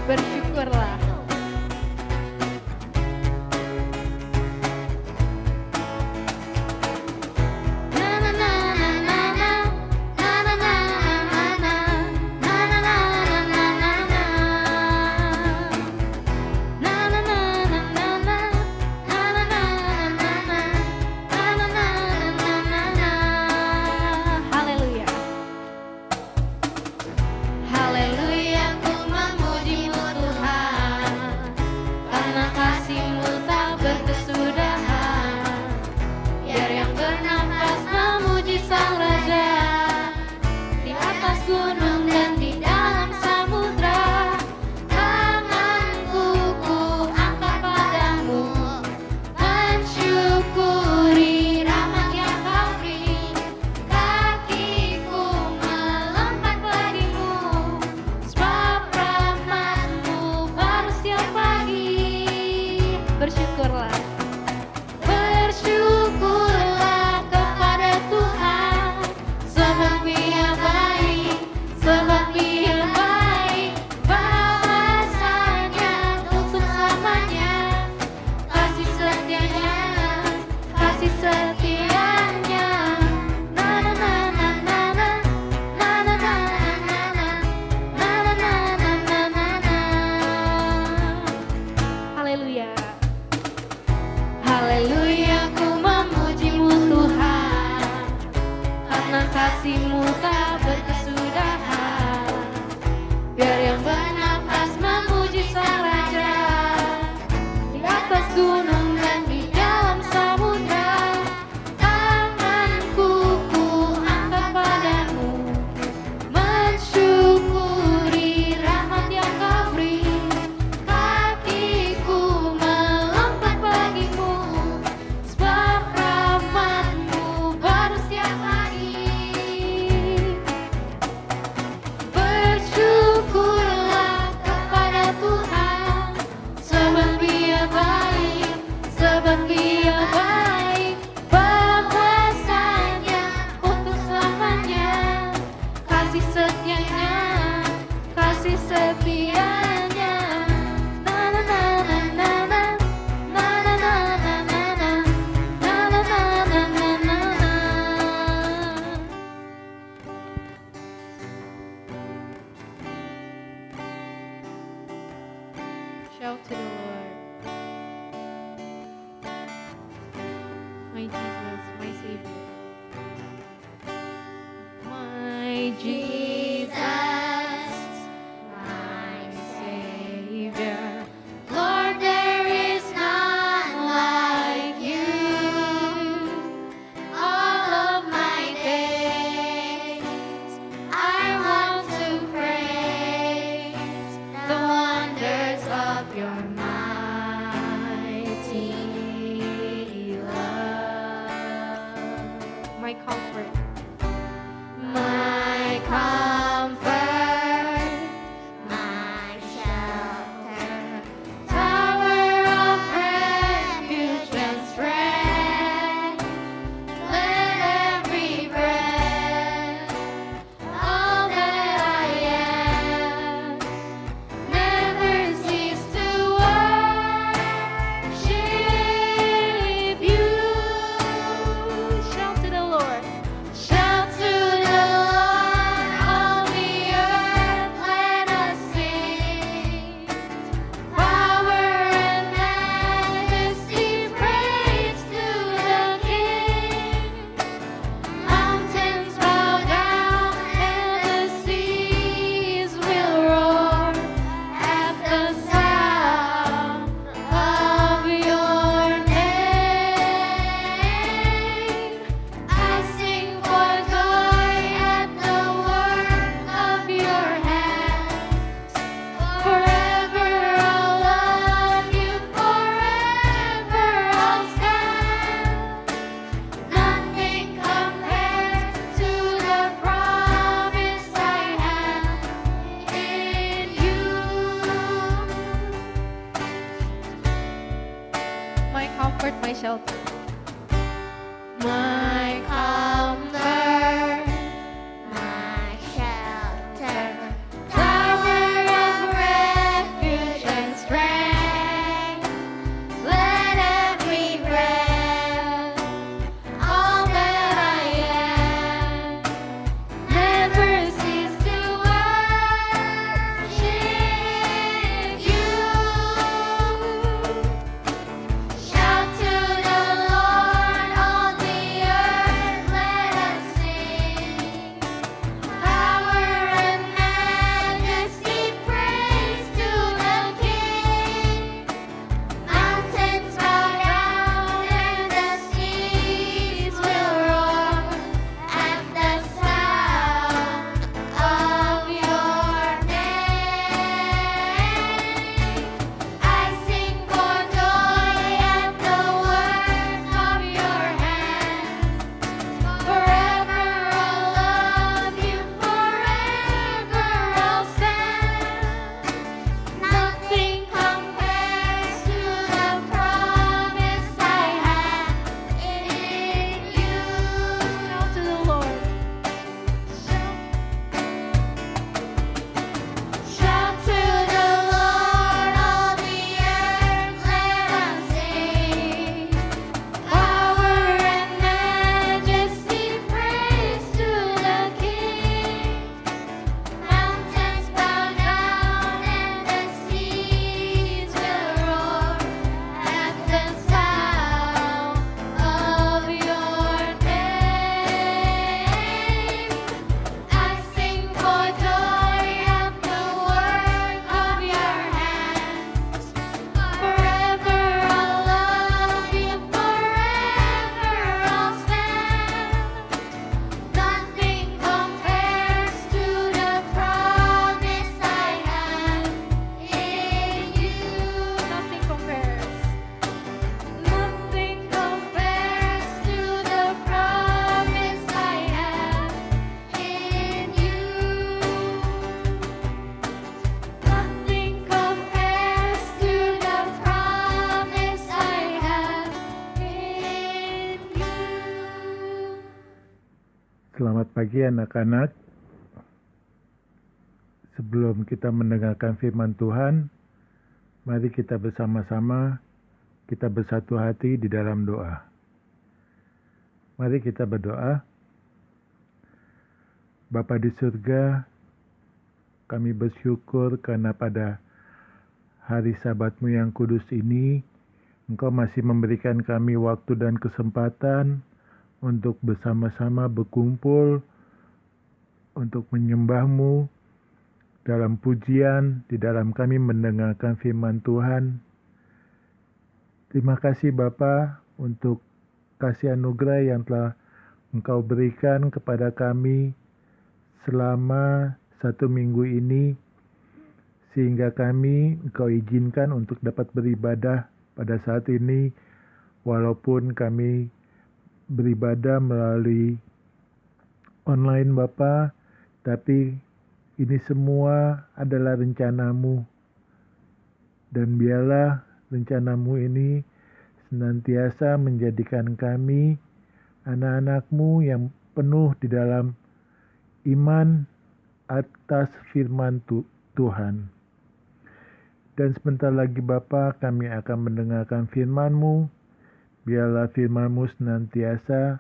Bersyukurlah. Shout to the Lord. My Jesus, my Savior. My Jesus, my Savior. Lord, there is none like you. All of my days, I want to praise the wonders of your mighty love. My comfort. My comfort, my shelter, tower of refuge and strength. Let every breath, all that I am, never cease to worship you. Shout to the Lord. Shout to the Lord, all the earth, let us sing. Power and majesty, praise to the King. Mountains bow down and the seas will roar at the sound of your name. I sing for joy at the work of your hands. Forever I'll love you, forever I'll stand. Nothing compares to the promise I have in you. My comfort, my shelter. My comfort, my shelter, tower of refuge Selamat pagi anak-anak. Sebelum kita mendengarkan firman Tuhan, mari kita bersama-sama, kita bersatu hati di dalam doa. Mari kita berdoa. Bapa di surga, kami bersyukur karena pada hari Sabat-Mu yang kudus ini, Engkau masih memberikan kami waktu dan kesempatan untuk bersama-sama berkumpul, untuk menyembah-Mu dalam pujian, di dalam kami mendengarkan firman Tuhan. Terima kasih Bapa untuk kasih anugerah yang telah Engkau berikan kepada kami selama 1 minggu ini, sehingga kami Engkau izinkan untuk dapat beribadah pada saat ini, walaupun kami beribadah melalui online Bapa, tapi ini semua adalah rencana-Mu, dan biarlah rencana-Mu ini senantiasa menjadikan kami anak-anak-Mu yang penuh di dalam iman atas firman Tuhan. Dan sebentar lagi Bapa, kami akan mendengarkan firman-Mu. Biarlah firman-Mu senantiasa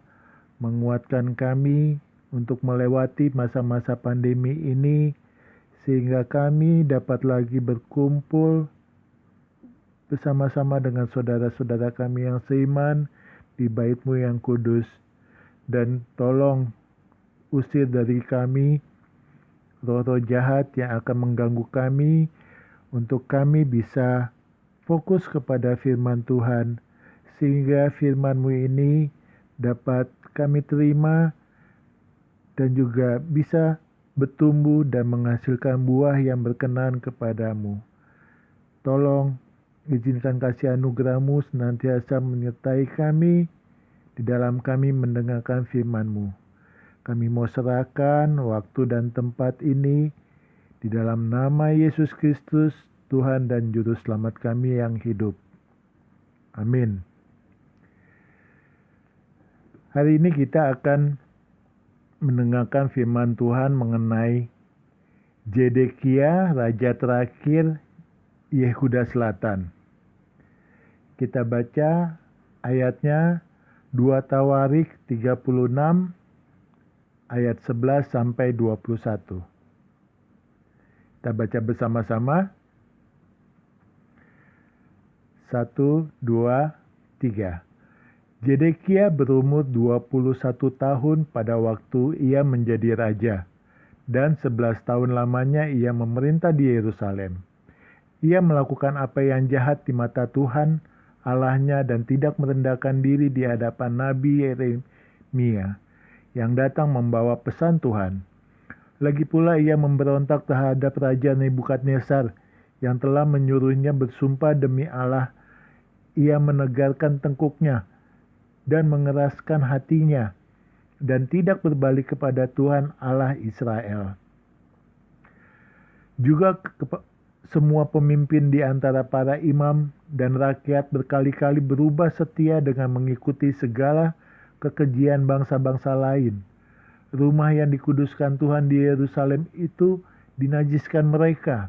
menguatkan kami untuk melewati masa-masa pandemi ini, sehingga kami dapat lagi berkumpul bersama-sama dengan saudara-saudara kami yang seiman di bait-Mu yang kudus. Dan tolong usir dari kami roh-roh jahat yang akan mengganggu kami, untuk kami bisa fokus kepada firman Tuhan, sehingga firman-Mu ini dapat kami terima dan juga bisa bertumbuh dan menghasilkan buah yang berkenan kepada-Mu. Tolong izinkan kasih anugerah-Mu senantiasa menyertai kami di dalam kami mendengarkan firman-Mu. Kami mau serahkan waktu dan tempat ini di dalam nama Yesus Kristus, Tuhan dan Juru Selamat kami yang hidup. Amin. Hari ini kita akan mendengarkan firman Tuhan mengenai Zedekia, raja terakhir Yehuda Selatan. Kita baca ayatnya 2 Tawarik 36 ayat 11 sampai 21. Kita baca bersama-sama. 1, 2, 3. Zedekia berumur 21 tahun pada waktu ia menjadi raja, dan 11 tahun lamanya ia memerintah di Yerusalem. Ia melakukan apa yang jahat di mata Tuhan Allahnya dan tidak merendahkan diri di hadapan Nabi Yeremia yang datang membawa pesan Tuhan. Lagi pula ia memberontak terhadap Raja Nebukadnezar yang telah menyuruhnya bersumpah demi Allah. Ia menegarkan tengkuknya dan mengeraskan hatinya dan tidak berbalik kepada Tuhan Allah Israel. Juga semua pemimpin di antara para imam dan rakyat berkali-kali berubah setia dengan mengikuti segala kekejian bangsa-bangsa lain. Rumah yang dikuduskan Tuhan di Yerusalem itu dinajiskan mereka.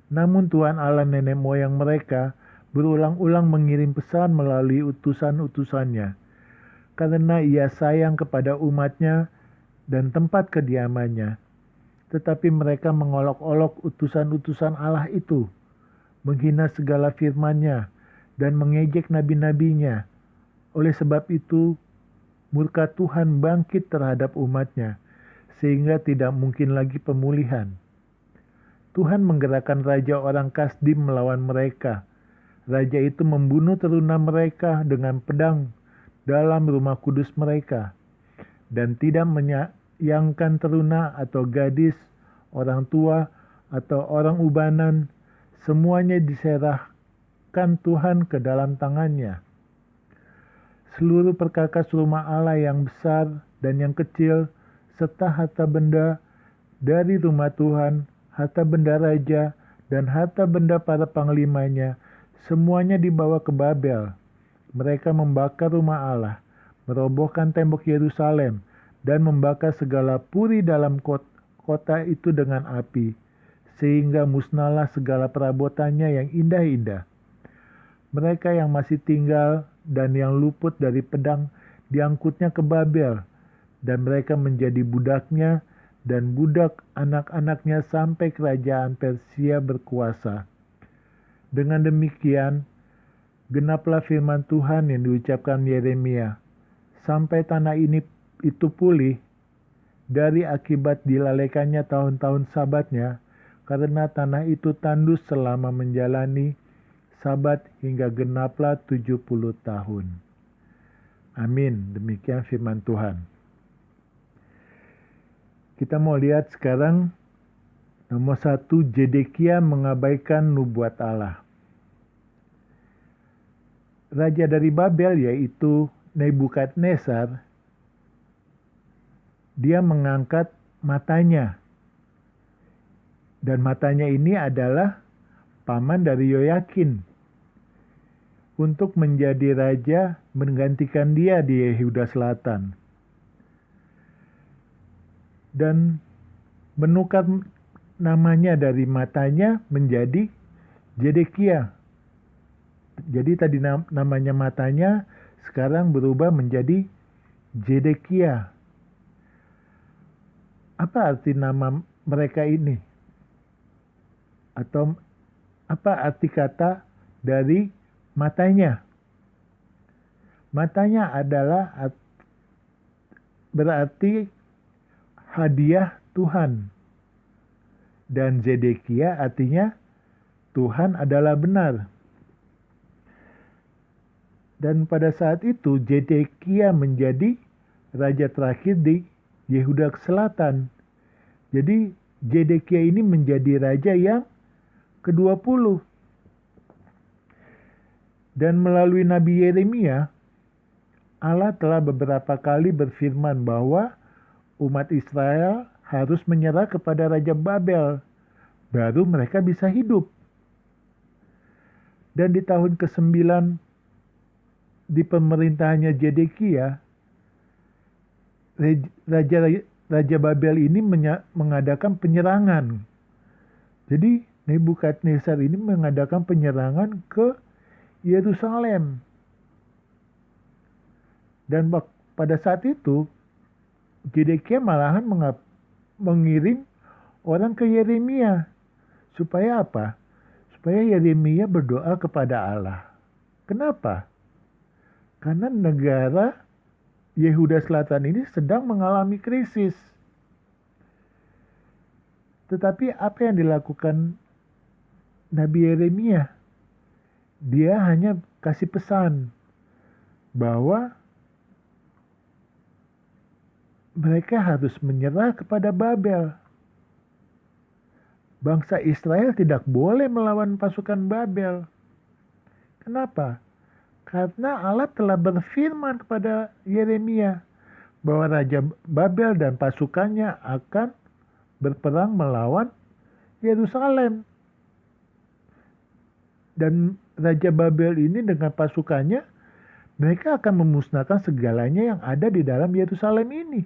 Namun Tuhan Allah nenek moyang mereka berulang-ulang mengirim pesan melalui utusan-utusannya, karena ia sayang kepada umatnya dan tempat kediamannya. Tetapi mereka mengolok-olok utusan-utusan Allah itu, menghina segala firman-Nya, dan mengejek nabi-nabinya. Oleh sebab itu, murka Tuhan bangkit terhadap umat-Nya, sehingga tidak mungkin lagi pemulihan. Tuhan menggerakkan raja orang Kasdim melawan mereka. Raja itu membunuh teruna mereka dengan pedang dalam rumah kudus mereka, dan tidak menyayangkan teruna atau gadis, orang tua, atau orang ubanan. Semuanya diserahkan Tuhan ke dalam tangannya. Seluruh perkakas rumah Allah yang besar dan yang kecil, serta harta benda dari rumah Tuhan, harta benda raja, dan harta benda para panglimanya, semuanya dibawa ke Babel. Mereka membakar rumah Allah, merobohkan tembok Yerusalem, dan membakar segala puri dalam kota itu dengan api, sehingga musnahlah segala perabotannya yang indah-indah. Mereka yang masih tinggal dan yang luput dari pedang diangkutnya ke Babel, dan mereka menjadi budaknya dan budak anak-anaknya sampai kerajaan Persia berkuasa. Dengan demikian, genaplah firman Tuhan yang diucapkan Yeremia, sampai tanah ini itu pulih dari akibat dilalaikannya tahun-tahun sabatnya, karena tanah itu tandus selama menjalani sabat hingga genaplah 70 tahun. Amin. Demikian firman Tuhan. Kita mau lihat sekarang nomor 1, Zedekia mengabaikan nubuat Allah. Raja dari Babel yaitu Nebukadnezar, dia mengangkat matanya. Dan matanya ini adalah paman dari Yoyakin untuk menjadi raja menggantikan dia di Yehuda Selatan. Dan menukar namanya dari matanya menjadi Zedekia. Jadi tadi namanya matanya sekarang berubah menjadi Zedekia. Apa arti nama mereka ini? Atau apa arti kata dari matanya? Matanya adalah berarti hadiah Tuhan. Dan Zedekia artinya Tuhan adalah benar. Dan pada saat itu Zedekia menjadi raja terakhir di Yehuda Selatan. Jadi Zedekia ini menjadi raja yang ke-20. Dan melalui Nabi Yeremia, Allah telah beberapa kali berfirman bahwa umat Israel harus menyerah kepada Raja Babel, baru mereka bisa hidup. Dan di tahun ke-9 di pemerintahannya Zedekia, Raja Babel ini mengadakan penyerangan. Jadi Nebukadnezar ini mengadakan penyerangan ke Yerusalem. Dan pada saat itu Zedekia malahan mengirim orang ke Yeremia. Supaya apa? Supaya Yeremia berdoa kepada Allah. Kenapa? Karena negara Yehuda Selatan ini sedang mengalami krisis. Tetapi apa yang dilakukan Nabi Yeremia? Dia hanya kasih pesan bahwa mereka harus menyerah kepada Babel. Bangsa Israel tidak boleh melawan pasukan Babel. Kenapa? Karena Allah telah berfirman kepada Yeremia bahwa Raja Babel dan pasukannya akan berperang melawan Yerusalem. Dan Raja Babel ini dengan pasukannya, mereka akan memusnahkan segalanya yang ada di dalam Yerusalem ini.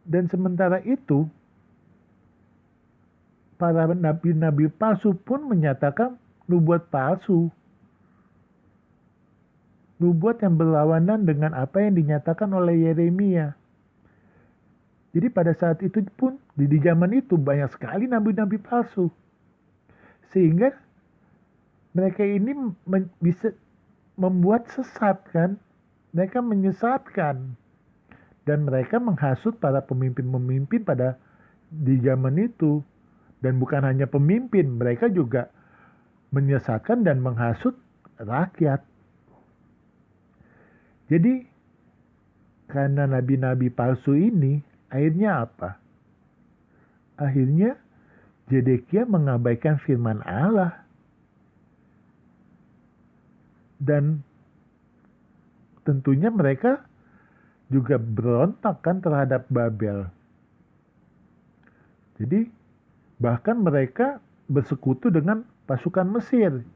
Dan sementara itu, para nabi-nabi palsu pun menyatakan nubuat palsu. Nubuat yang berlawanan dengan apa yang dinyatakan oleh Yeremia. Jadi pada saat itu pun, di zaman itu banyak sekali nabi-nabi palsu. Sehingga mereka ini bisa membuat sesat kan. Mereka menyesatkan. Dan mereka menghasut para pemimpin-pemimpin di zaman itu. Dan bukan hanya pemimpin, mereka juga menyesatkan dan menghasut rakyat. Jadi, karena nabi-nabi palsu ini, akhirnya apa? Akhirnya, Zedekia mengabaikan firman Allah. Dan tentunya mereka juga berontak kan terhadap Babel. Jadi, bahkan mereka bersekutu dengan pasukan Mesir.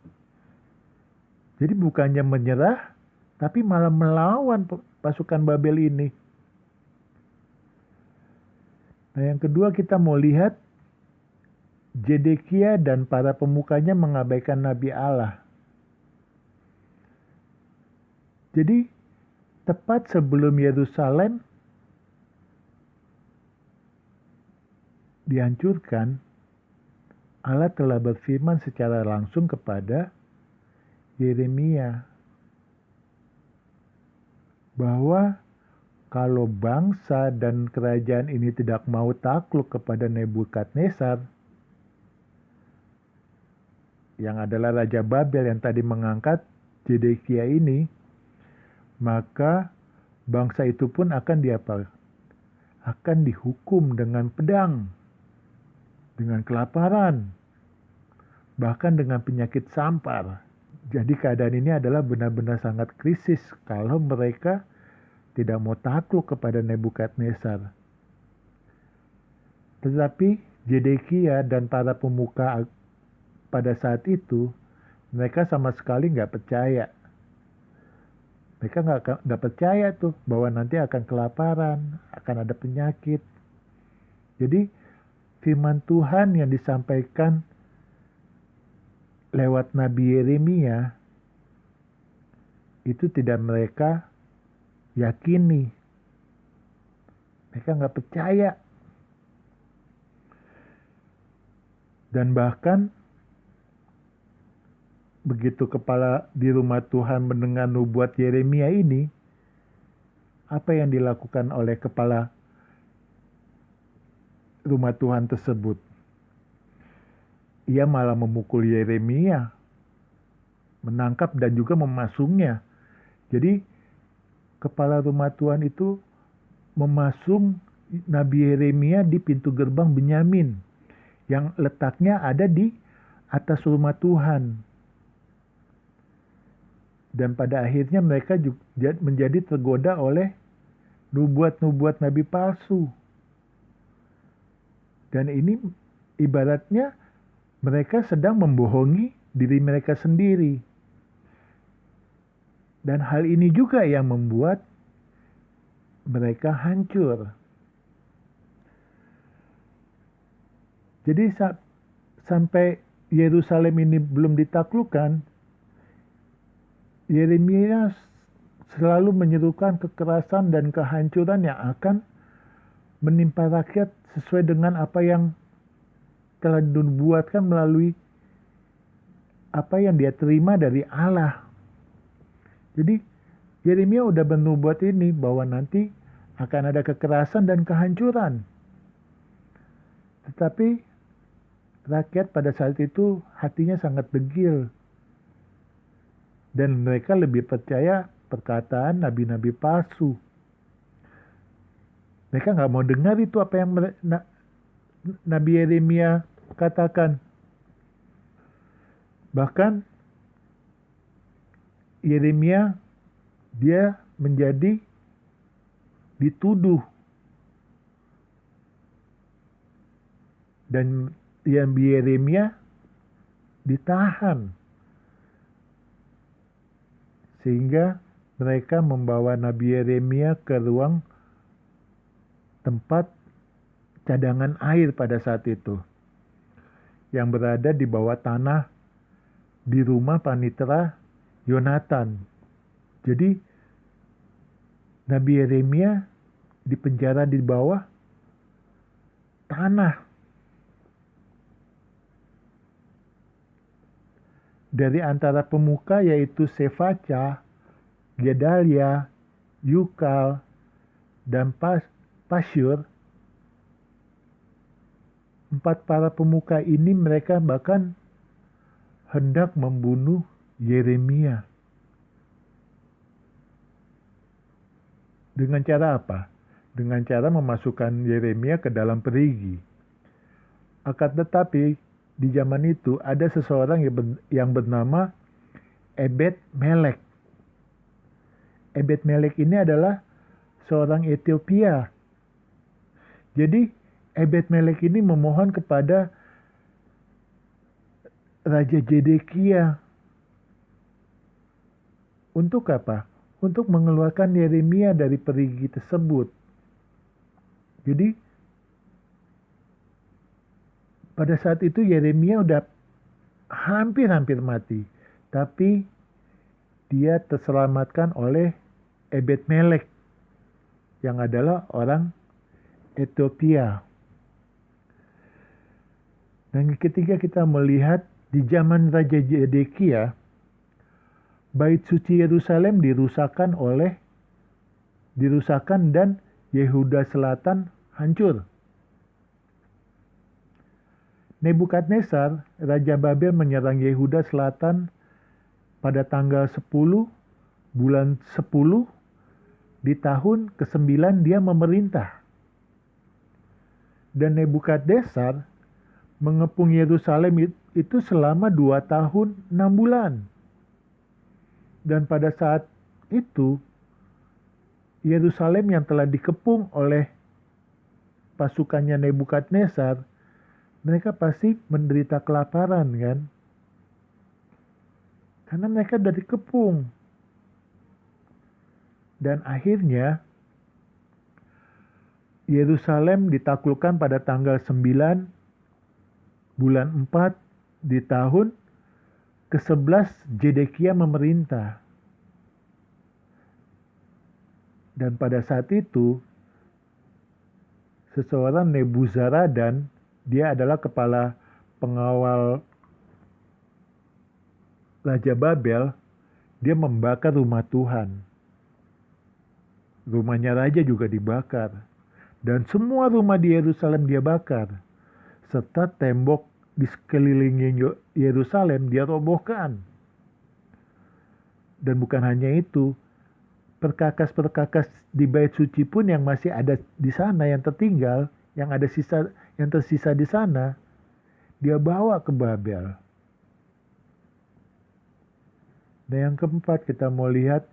Jadi bukannya menyerah, tapi malah melawan pasukan Babel ini. Nah, yang kedua kita mau lihat Zedekia dan para pemukanya mengabaikan Nabi Allah. Jadi, tepat sebelum Yerusalem dihancurkan, Allah telah berfirman secara langsung kepada Yeremia bahwa kalau bangsa dan kerajaan ini tidak mau takluk kepada Nebukadnezar, yang adalah Raja Babel yang tadi mengangkat Zedekia ini, maka bangsa itu pun akan akan dihukum dengan pedang, dengan kelaparan, bahkan dengan penyakit sampar. Jadi keadaan ini adalah benar-benar sangat krisis kalau mereka tidak mau takluk kepada Nebukadnezar. Tetapi Zedekia dan para pemuka pada saat itu, mereka sama sekali nggak percaya. Mereka nggak percaya tuh bahwa nanti akan kelaparan, akan ada penyakit. Jadi firman Tuhan yang disampaikan lewat Nabi Yeremia itu tidak mereka yakini. Mereka nggak percaya. Dan bahkan begitu kepala di rumah Tuhan mendengar nubuat Yeremia ini, apa yang dilakukan oleh kepala rumah Tuhan tersebut? Ia malah memukul Yeremia, menangkap dan juga memasungnya. Jadi kepala rumah Tuhan itu memasung Nabi Yeremia di pintu gerbang Benyamin yang letaknya ada di atas rumah Tuhan. Dan pada akhirnya mereka juga menjadi tergoda oleh nubuat-nubuat nabi palsu. Dan ini ibaratnya mereka sedang membohongi diri mereka sendiri. Dan hal ini juga yang membuat mereka hancur. Jadi sampai Yerusalem ini belum ditaklukkan, Yeremia selalu menyerukan kekerasan dan kehancuran yang akan menimpa rakyat sesuai dengan apa yang telah dinubuatkan melalui apa yang dia terima dari Allah. Jadi Yeremia udah bernubuat ini bahwa nanti akan ada kekerasan dan kehancuran. Tetapi rakyat pada saat itu hatinya sangat degil. Dan mereka lebih percaya perkataan nabi-nabi palsu. Mereka nggak mau dengar itu apa yang Nabi Yeremia katakan. Bahkan Yeremia dia menjadi dituduh. Dan Yeremia ditahan. Sehingga mereka membawa Nabi Yeremia ke ruang tempat cadangan air pada saat itu. Yang berada di bawah tanah di rumah panitera Yonatan. Jadi Nabi Yeremia dipenjara di bawah tanah. Dari antara pemuka yaitu Sefaca, Gedalia, Yukal, dan Pasyur. 4 para pemuka ini mereka bahkan hendak membunuh Yeremia. Dengan cara apa? Dengan cara memasukkan Yeremia ke dalam perigi. Akan tetapi di zaman itu ada seseorang yang bernama Ebed Melek. Ebed Melek ini adalah seorang Ethiopia. Jadi Ebed Melek ini memohon kepada Raja Zedekia. Untuk apa? untuk mengeluarkan Yeremia dari perigi tersebut. Jadi pada saat itu Yeremia udah hampir mati, tapi dia terselamatkan oleh Ebed-Melek yang adalah orang Ethiopia. Dan ketika kita melihat di zaman Raja Zedekia, bait suci Yerusalem dirusakkan dan Yehuda Selatan hancur. Nebukadnezar, Raja Babel menyerang Yehuda Selatan pada tanggal 10 bulan 10 di tahun ke-9 dia memerintah. Dan Nebukadnezar mengepung Yerusalem itu selama 2 tahun 6 bulan. Dan pada saat itu Yerusalem yang telah dikepung oleh pasukannya Nebukadnezar, mereka pasti menderita kelaparan kan? Karena mereka sudah dikepung. Dan akhirnya Yerusalem ditaklukkan pada tanggal 9 bulan 4 di tahun ke-11 Zedekia memerintah. Dan pada saat itu seseorang Nebuzaradan, dia adalah kepala pengawal Raja Babel, dia membakar rumah Tuhan. Rumahnya raja juga dibakar. Dan semua rumah di Yerusalem dia bakar. Serta tembok di sekeliling Yerusalem dia robohkan. Dan bukan hanya itu, perkakas-perkakas di bait suci pun yang masih ada di sana, yang tertinggal, yang tersisa di sana, dia bawa ke Babel. Dan yang keempat, kita mau lihat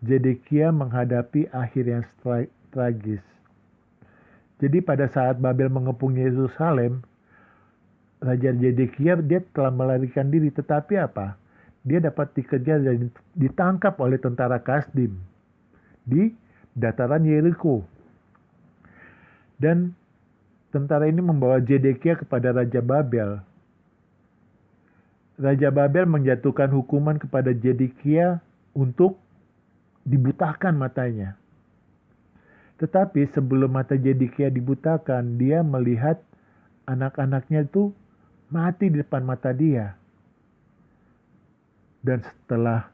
Zedekia menghadapi akhir yang tragis. Jadi pada saat Babel mengepung Yerusalem, Raja Zedekia dia telah melarikan diri. Tetapi apa? Dia dapat dikejar dan ditangkap oleh tentara Kasdim di dataran Yeriko. Dan tentara ini membawa Zedekia kepada Raja Babel. Raja Babel menjatuhkan hukuman kepada Zedekia untuk dibutakan matanya. Tetapi sebelum mata Zedekia dibutakan, dia melihat anak-anaknya itu mati di depan mata dia. Dan setelah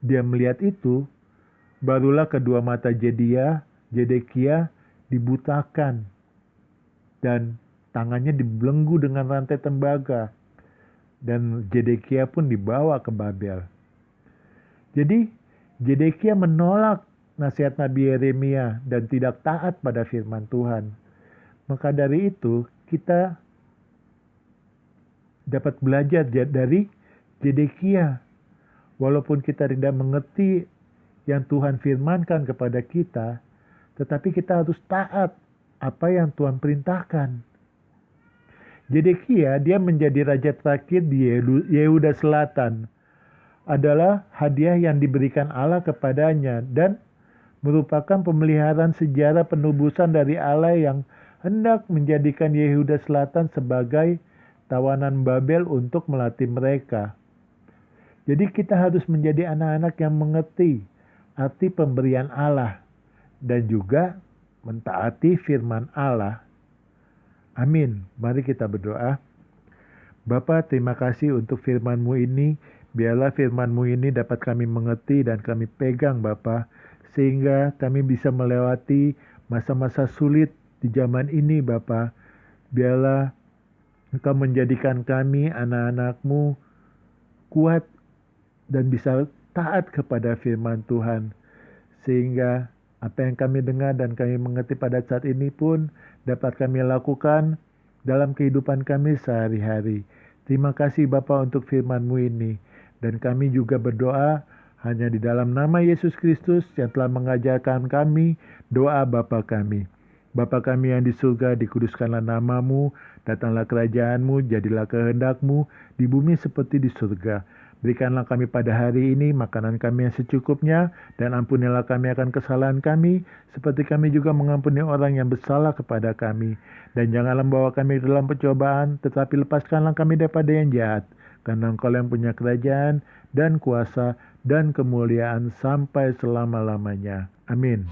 dia melihat itu, barulah kedua mata Zedekia dibutakan dan tangannya dibelenggu dengan rantai tembaga. Dan Zedekia pun dibawa ke Babel. Jadi Zedekia menolak nasihat Nabi Yeremia dan tidak taat pada firman Tuhan. Maka dari itu kita dapat belajar dari Zedekia. Walaupun kita tidak mengerti yang Tuhan firmankan kepada kita, tetapi kita harus taat apa yang Tuhan perintahkan. Zedekia dia menjadi raja terakhir di Yehuda Selatan. Adalah hadiah yang diberikan Allah kepadanya dan merupakan pemeliharaan sejarah penubusan dari Allah yang hendak menjadikan Yehuda Selatan sebagai tawanan Babel untuk melatih mereka. Jadi kita harus menjadi anak-anak yang mengerti arti pemberian Allah dan juga mentaati firman Allah. Amin. Mari kita berdoa. Bapa, terima kasih untuk firman-Mu ini. Biarlah firman-Mu ini dapat kami mengerti dan kami pegang Bapa, sehingga kami bisa melewati masa-masa sulit di zaman ini Bapa. Biarlah Engkau menjadikan kami anak-anak-Mu kuat dan bisa taat kepada firman Tuhan. Sehingga apa yang kami dengar dan kami mengerti pada saat ini pun dapat kami lakukan dalam kehidupan kami sehari-hari. Terima kasih Bapa untuk firman-Mu ini. Dan kami juga berdoa hanya di dalam nama Yesus Kristus yang telah mengajarkan kami doa Bapa kami. Bapa kami yang di surga, dikuduskanlah nama-Mu, datanglah kerajaan-Mu, jadilah kehendak-Mu di bumi seperti di surga. Berikanlah kami pada hari ini makanan kami yang secukupnya, dan ampunilah kami akan kesalahan kami, seperti kami juga mengampuni orang yang bersalah kepada kami. Dan janganlah membawa kami ke dalam pencobaan, tetapi lepaskanlah kami daripada yang jahat. Karena Engkau yang punya kerajaan, dan kuasa, dan kemuliaan sampai selama-lamanya. Amin.